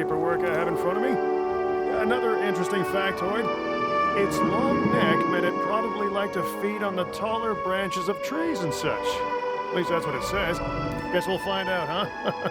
paperwork I have in front of me. Another interesting factoid. Its long neck meant it probably liked to feed on the taller branches of trees and such. At least that's what it says. Guess we'll find out, huh?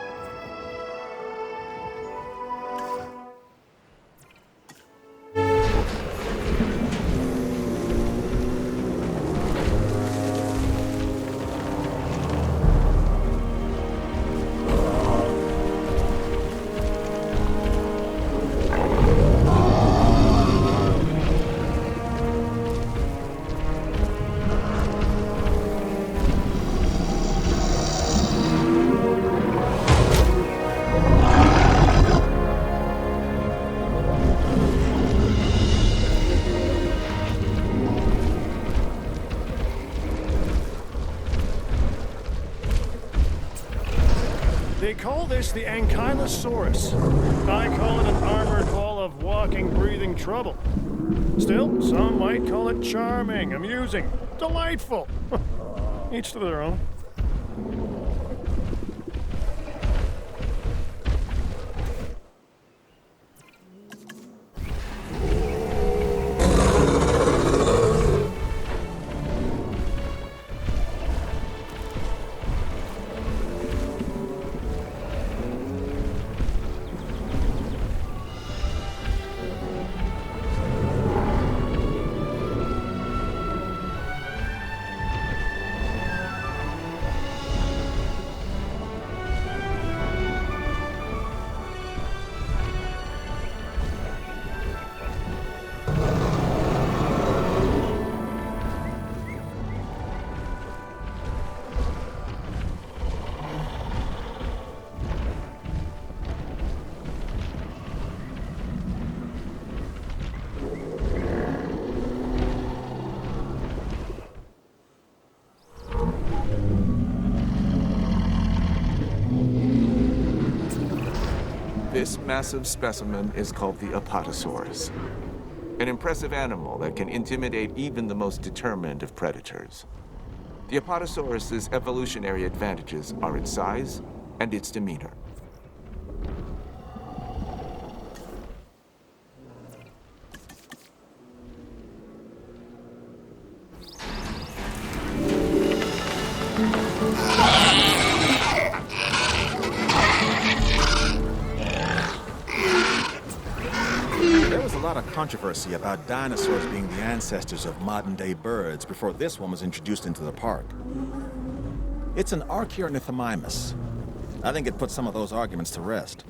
They call this the Ankylosaurus. I call it an armored ball of walking, breathing trouble. Still, some might call it charming, amusing, delightful. Each to their own. This massive specimen is called the Apatosaurus, an impressive animal that can intimidate even the most determined of predators. The Apatosaurus's evolutionary advantages are its size and its demeanor. Controversy about dinosaurs being the ancestors of modern-day birds before this one was introduced into the park. It's an Archaeornithomimus. I think it puts some of those arguments to rest.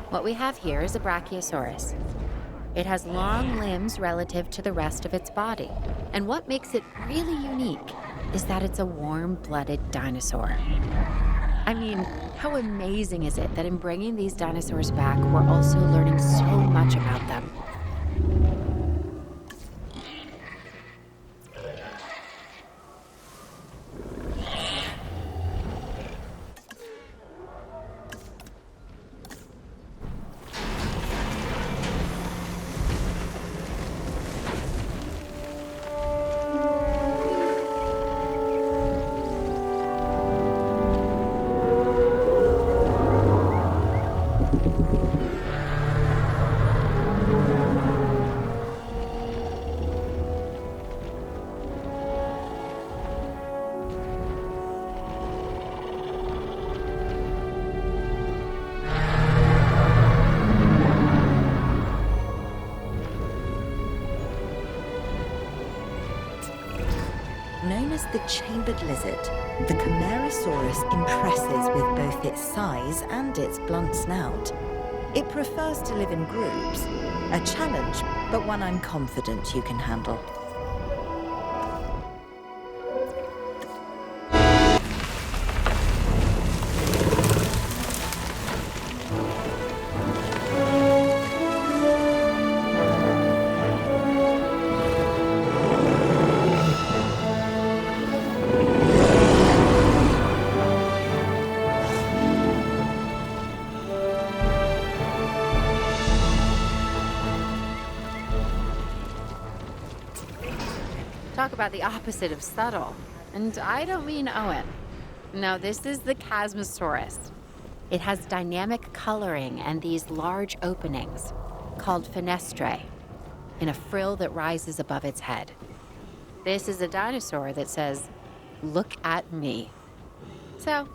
What we have here is a Brachiosaurus. It has long limbs relative to the rest of its body. And what makes it really unique is that it's a warm-blooded dinosaur. I mean, how amazing is it that in bringing these dinosaurs back, we're also learning so much about them? as the chambered lizard, the Camarasaurus impresses with both its size and its blunt snout. It prefers to live in groups, a challenge, but one I'm confident you can handle. Talk about the opposite of subtle. And I don't mean Owen. No, this is the Chasmosaurus. It has dynamic coloring and these large openings, called fenestrae, in a frill that rises above its head. This is a dinosaur that says, "Look at me." So,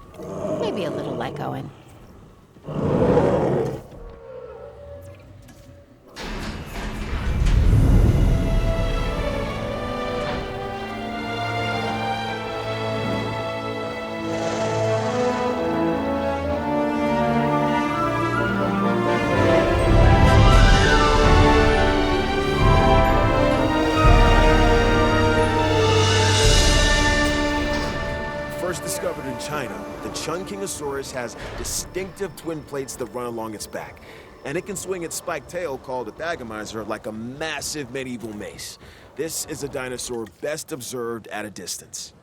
maybe a little like Owen. First discovered in China, the Chungkingosaurus has distinctive twin plates that run along its back, and it can swing its spiked tail, called a thagomizer, like a massive medieval mace. This is a dinosaur best observed at a distance.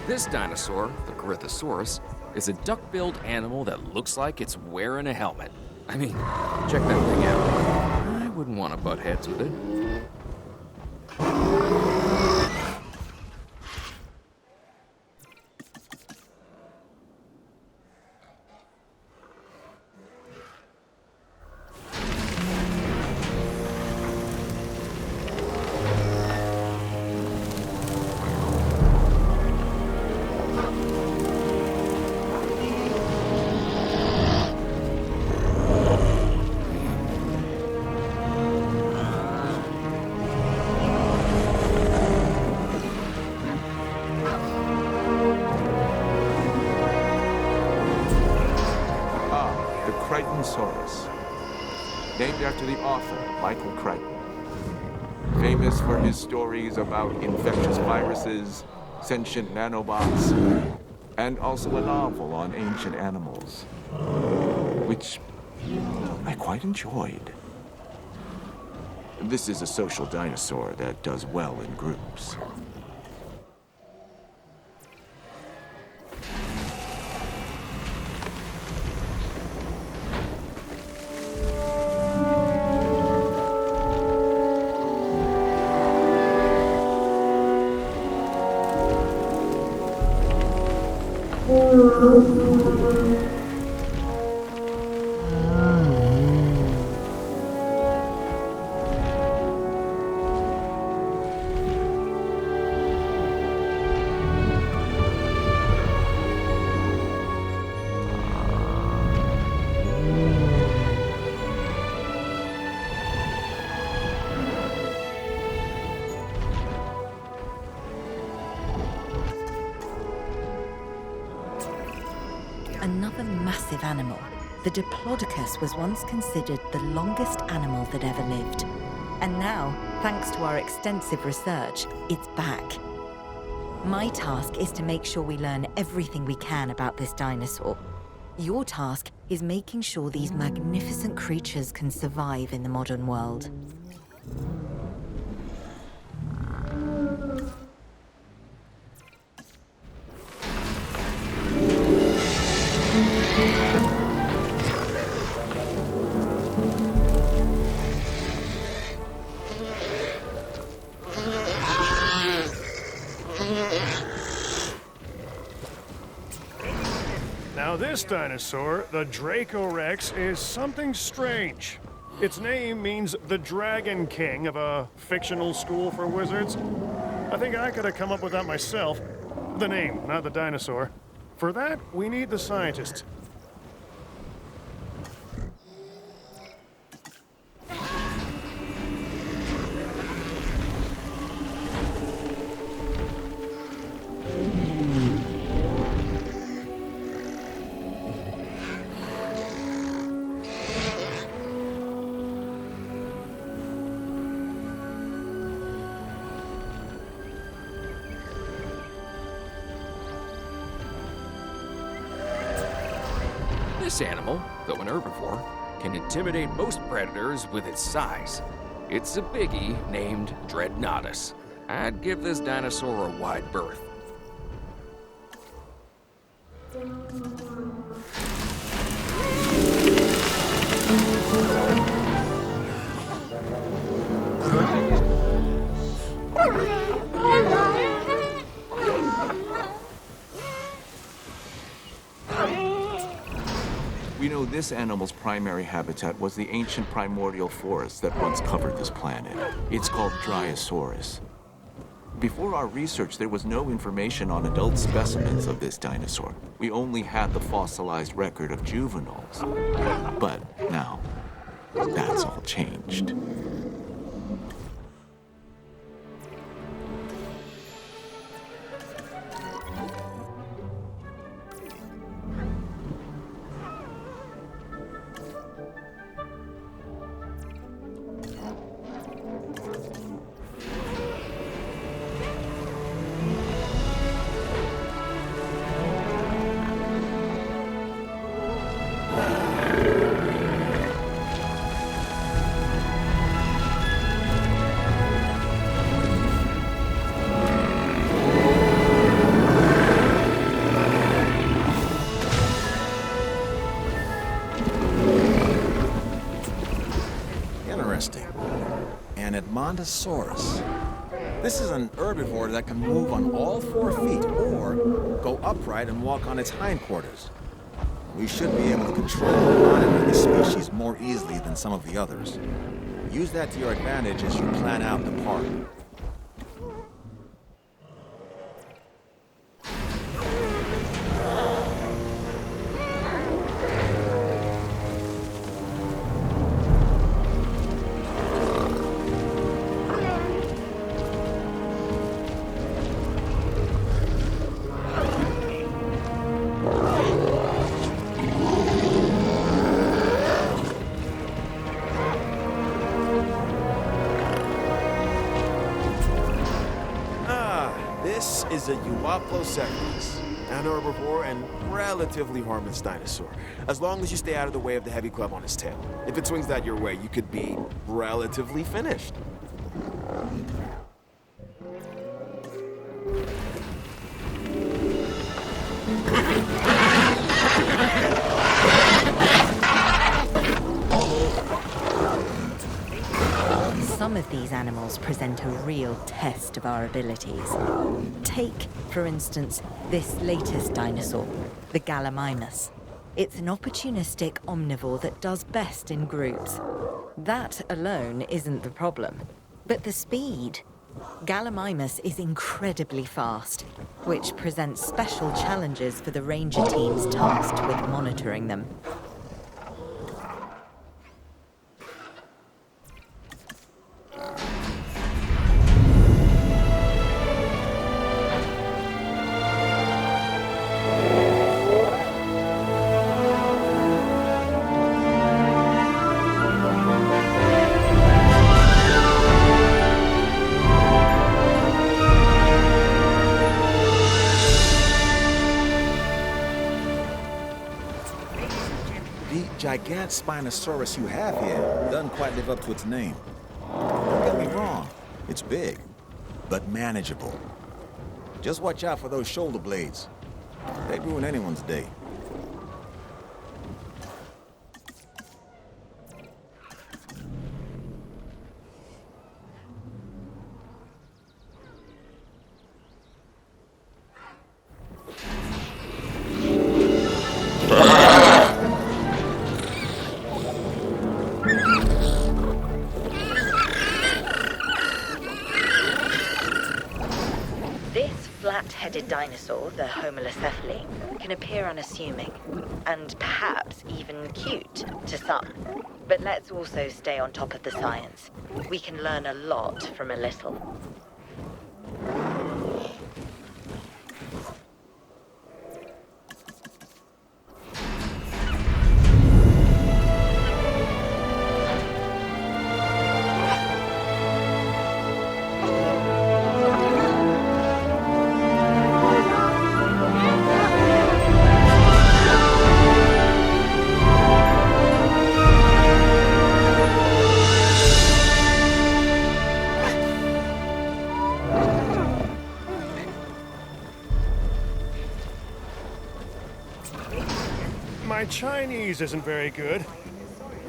This dinosaur, the Corythosaurus, is a duck-billed animal that looks like it's wearing a helmet. I mean, check that thing out. I wouldn't want to butt heads with it. Named after the author, Michael Crichton. Famous for his stories about infectious viruses, sentient nanobots, and also a novel on ancient animals, which I quite enjoyed. This is a social dinosaur that does well in groups. Another massive animal. The Diplodocus was once considered the longest animal that ever lived. And now, thanks to our extensive research, it's back. My task is to make sure we learn everything we can about this dinosaur. Your task is making sure these magnificent creatures can survive in the modern world. this dinosaur, the Dracorex, is something strange. Its name means the Dragon King of a fictional school for wizards. I think I could have come up with that myself. The name, not the dinosaur. For that, we need the scientists. This animal, though an herbivore, can intimidate most predators with its size. It's a biggie named Dreadnoughtus. I'd give this dinosaur a wide berth. We know this animal's primary habitat was the ancient primordial forest that once covered this planet. It's called Dryosaurus. Before our research, there was no information on adult specimens of this dinosaur. We only had the fossilized record of juveniles. But now, that's all changed. Interesting. An Edmontosaurus. This is an herbivore that can move on all 4 feet or go upright and walk on its hindquarters. We should be able to control and monitor the species more easily than some of the others. Use that to your advantage as you plan out the park. This is a Euoplocephalus, an herbivore and relatively harmless dinosaur, as long as you stay out of the way of the heavy club on his tail. If it swings that your way, you could be relatively finished. Some of these animals present a real test of our abilities. Take, for instance, this latest dinosaur, the Gallimimus. It's an opportunistic omnivore that does best in groups. That alone isn't the problem, but the speed. Gallimimus is incredibly fast, which presents special challenges for the ranger teams tasked with monitoring them. The gigant Spinosaurus you have here doesn't quite live up to its name. Don't get me wrong, it's big, but manageable. Just watch out for those shoulder blades. They'd ruin anyone's day. flat-headed dinosaur, the Homalocephale, can appear unassuming, and perhaps even cute to some. But let's also stay on top of the science. We can learn a lot from a little. My Chinese isn't very good.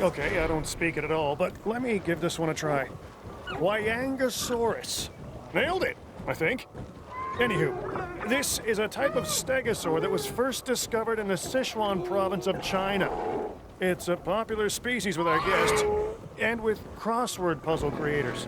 Okay, I don't speak it at all, but let me give this one a try. Wyangosaurus. Nailed it, I think. Anywho, this is a type of stegosaur that was first discovered in the Sichuan province of China. It's a popular species with our guests and with crossword puzzle creators.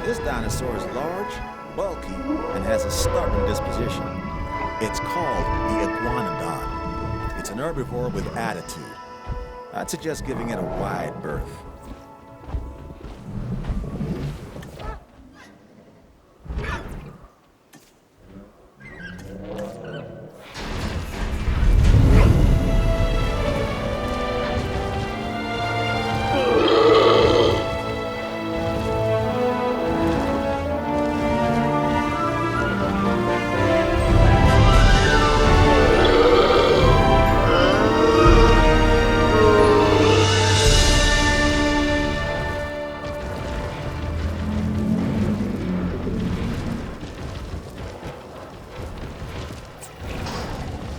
This dinosaur is large, bulky, and has a stubborn disposition. It's called the iguanodon. It's an herbivore with attitude. I'd suggest giving it a wide berth.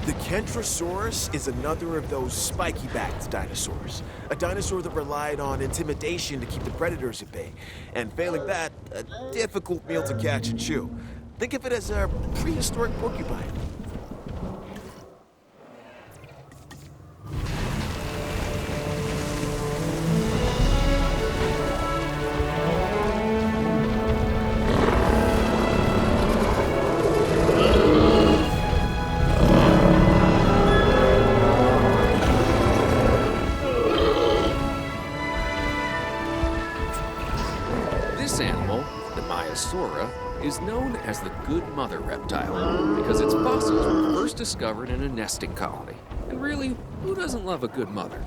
The Kentrosaurus is another of those spiky-backed dinosaurs. A dinosaur that relied on intimidation to keep the predators at bay. And failing that, a difficult meal to catch and chew. Think of it as a prehistoric porcupine. This animal, the Maiasaura, is known as the good mother reptile because its fossils were first discovered in a nesting colony. And really, who doesn't love a good mother?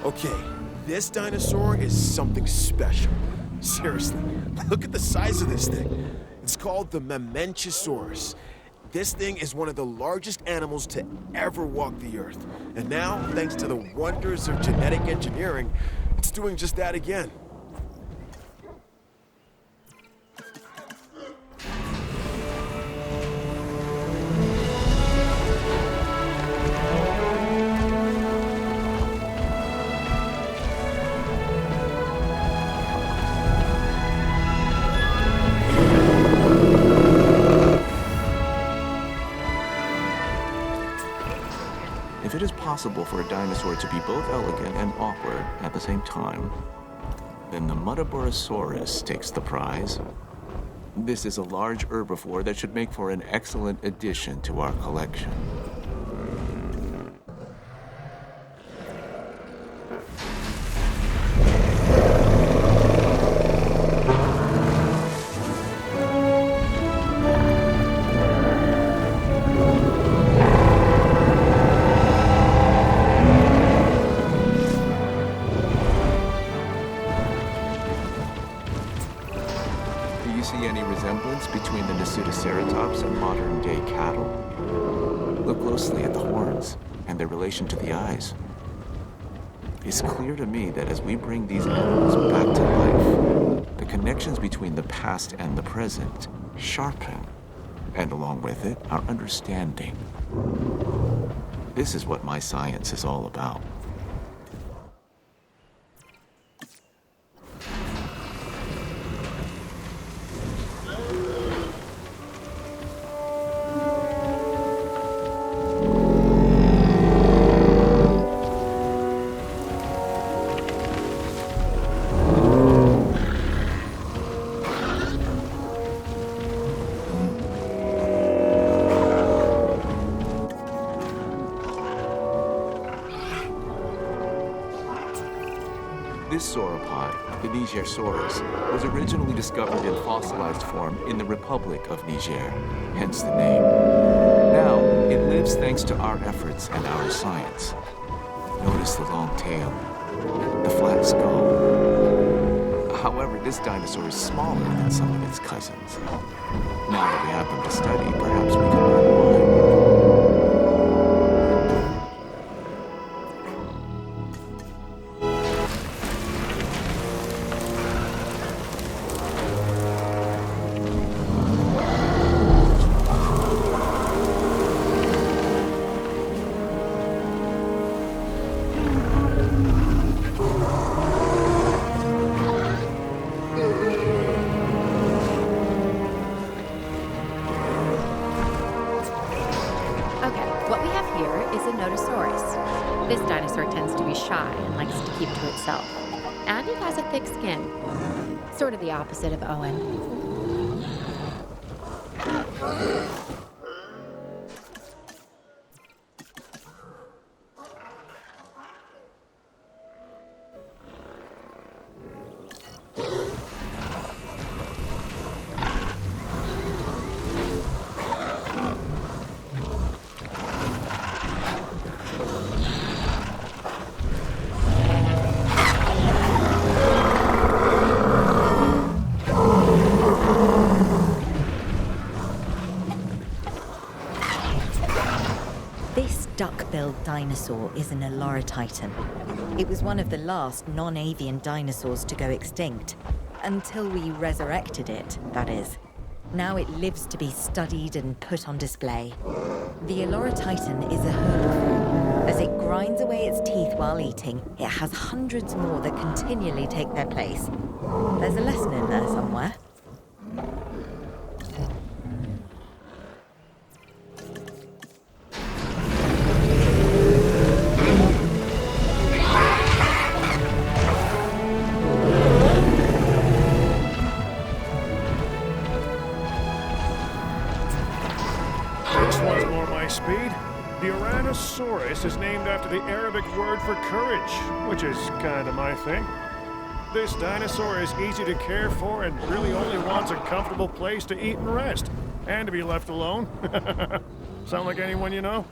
Okay, this dinosaur is something special. Seriously, look at the size of this thing. It's called the Mamenchisaurus. This thing is one of the largest animals to ever walk the earth. And now, thanks to the wonders of genetic engineering, it's doing just that again. If it is possible for a dinosaur to be both elegant and awkward at the same time, then the Muttaburrasaurus takes the prize. This is a large herbivore that should make for an excellent addition to our collection. Look closely at the horns and their relation to the eyes. It's clear to me that as we bring these animals back to life, the connections between the past and the present sharpen, and along with it, our understanding. This is what my science is all about. This sauropod, the Nigersaurus, was originally discovered in fossilized form in the Republic of Niger, hence the name. Now, it lives thanks to our efforts and our science. Notice the long tail, the flat skull. However, this dinosaur is smaller than some of its cousins. Now that we have them to study, perhaps we can learn why. This dinosaur tends to be shy and likes to keep to itself. And it has a thick skin. Sort of the opposite of Owen. Duck-billed dinosaur is an Eloratitan. It was one of the last non-avian dinosaurs to go extinct. Until we resurrected it, that is. Now it lives to be studied and put on display. The Eloratitan is a herbivore. As it grinds away its teeth while eating, it has hundreds more that continually take their place. There's a lesson in there somewhere. Speed. The Tyrannosaurus is named after the Arabic word for courage, which is kind of my thing. This dinosaur is easy to care for and really only wants a comfortable place to eat and rest, and to be left alone. Sound like anyone you know?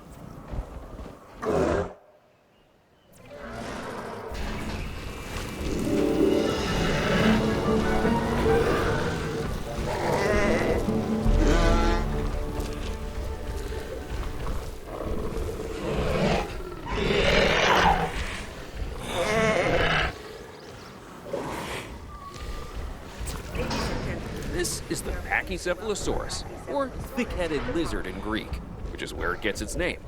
This is the Pachycephalosaurus, or thick-headed lizard in Greek, which is where it gets its name.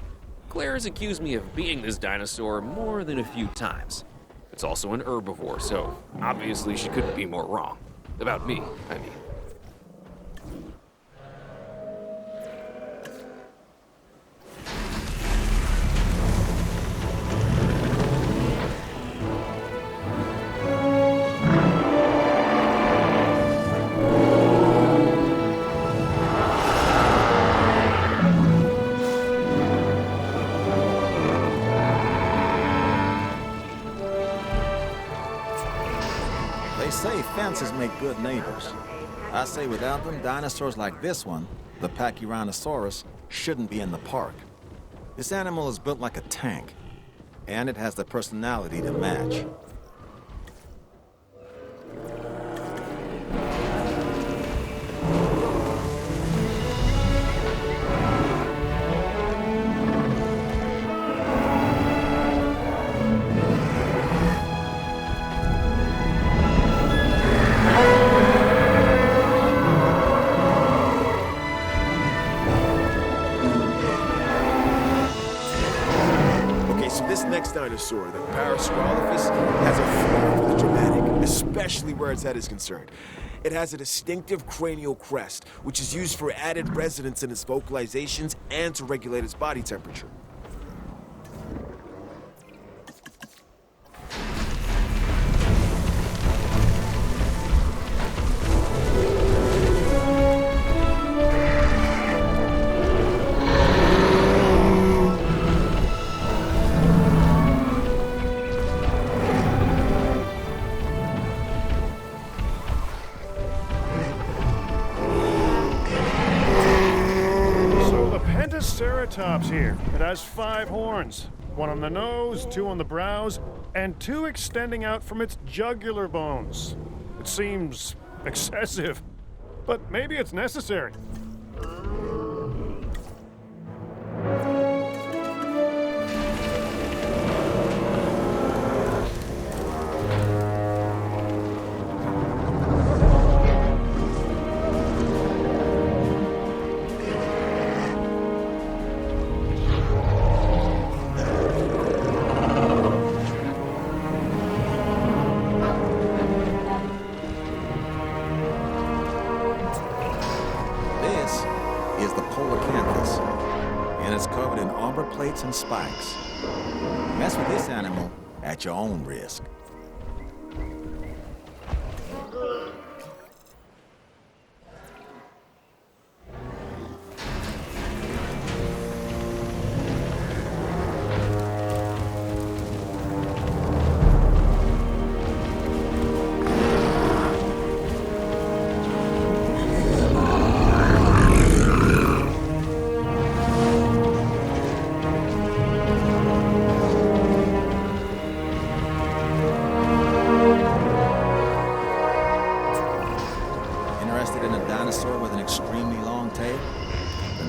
Claire has accused me of being this dinosaur more than a few times. It's also an herbivore, so obviously she couldn't be more wrong. About me, I mean. They say fences make good neighbors. I say without them, dinosaurs like this one, the Pachycephalosaurus, shouldn't be in the park. This animal is built like a tank, and it has the personality to match. next dinosaur, the Parasaurolophus, has a flair for the dramatic, especially where its head is concerned. It has a distinctive cranial crest, which is used for added resonance in its vocalizations and to regulate its body temperature. Triceratops here. It has 5 horns. 1 on the nose, 2 on the brows, and 2 extending out from its jugular bones. It seems excessive, but maybe it's necessary. Plates and spikes. Mess with this animal at your own risk.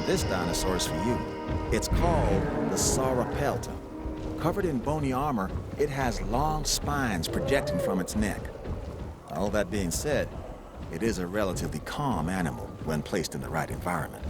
This dinosaur is for you. It's called the Sauropelta. Covered in bony armor, it has long spines projecting from its neck. All that being said, it is a relatively calm animal when placed in the right environment.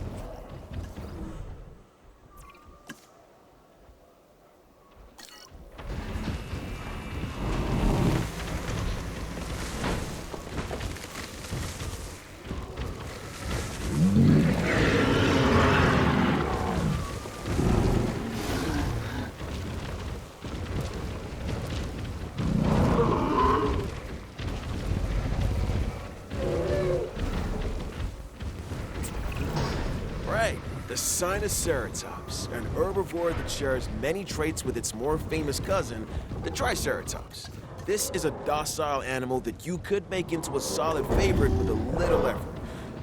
The Sinoceratops, an herbivore that shares many traits with its more famous cousin, the Triceratops. This is a docile animal that you could make into a solid favorite with a little effort.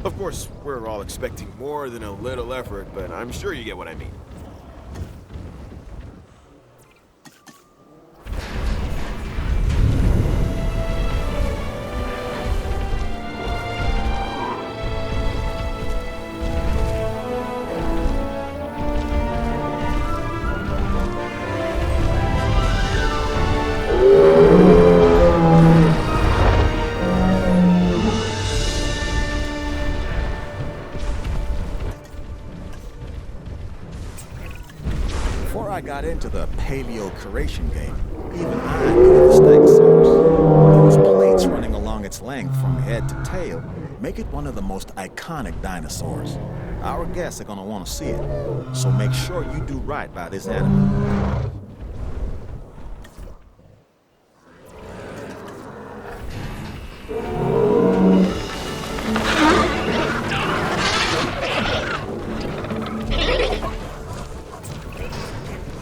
Of course, we're all expecting more than a little effort, but I'm sure you get what I mean. Before I got into the paleo-curation game, even I knew the Stegosaurus. Those plates running along its length from head to tail make it one of the most iconic dinosaurs. Our guests are gonna want to see it, so make sure you do right by this animal.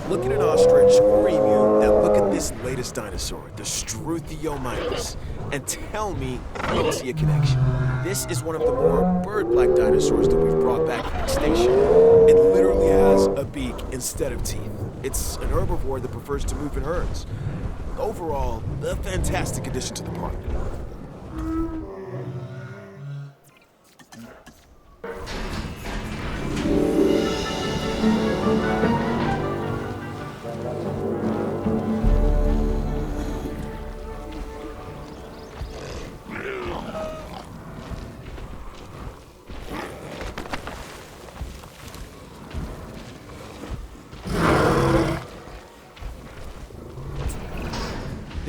Look at an ostrich or emu, and look at this latest dinosaur, the Struthiomimus, and tell me you don't see a connection. This is one of the more bird-like dinosaurs that we've brought back from extinction. It literally has a beak instead of teeth. It's an herbivore that prefers to move in herds. Overall, a fantastic addition to the park.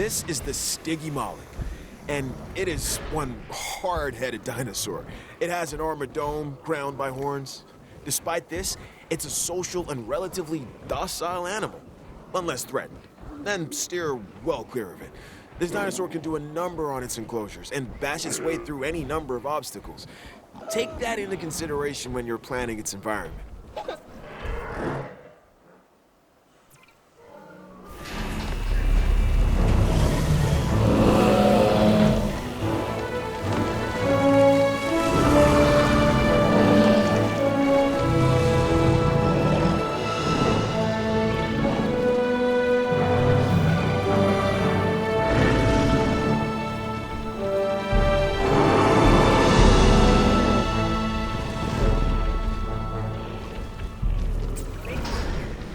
This is the Stygimoloch, and it is one hard-headed dinosaur. It has an armored dome crowned by horns. Despite this, it's a social and relatively docile animal, unless threatened. Then steer well clear of it. This dinosaur can do a number on its enclosures and bash its way through any number of obstacles. Take that into consideration when you're planning its environment.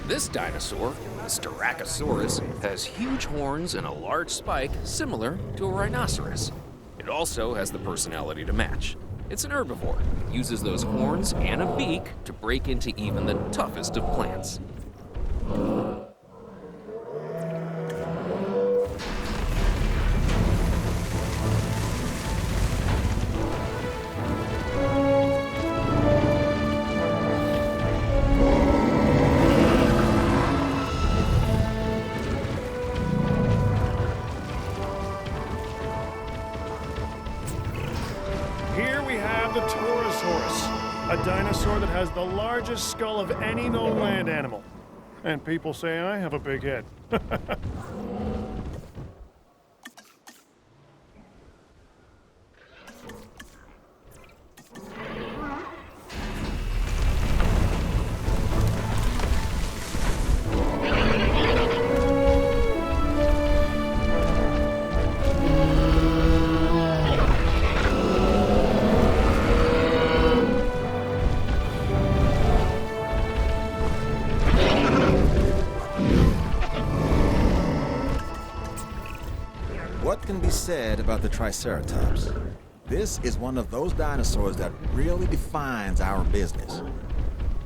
This dinosaur, the Styracosaurus, has huge horns and a large spike similar to a rhinoceros. It also has the personality to match. It's an herbivore. It uses those horns and a beak to break into even the toughest of plants. Here we have the Torosaurus, a dinosaur that has the largest skull of any known land animal. And people say I have a big head. What can be said about the Triceratops? This is one of those dinosaurs that really defines our business.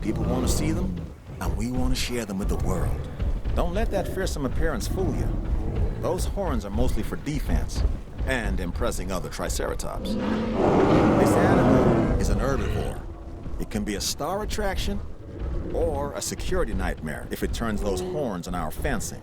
People want to see them, and we want to share them with the world. Don't let that fearsome appearance fool you. Those horns are mostly for defense and impressing other Triceratops. This animal is an herbivore. It can be a star attraction or a security nightmare if it turns those horns on our fencing.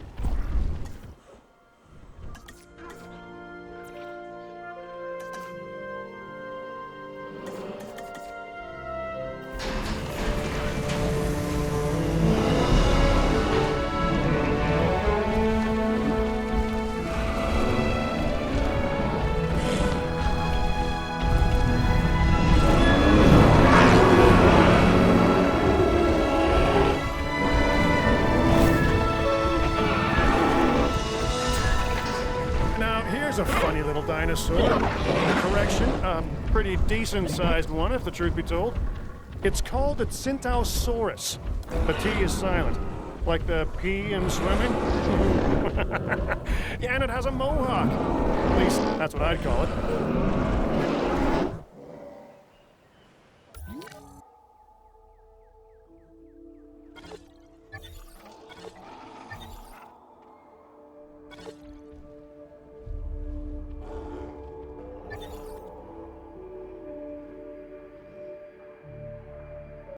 Here's a funny little dinosaur. Correction, a pretty decent-sized one, if the truth be told. It's called a Centaurosaurus. The T is silent, like the P in swimming. Yeah, and it has a mohawk. At least, that's what I'd call it.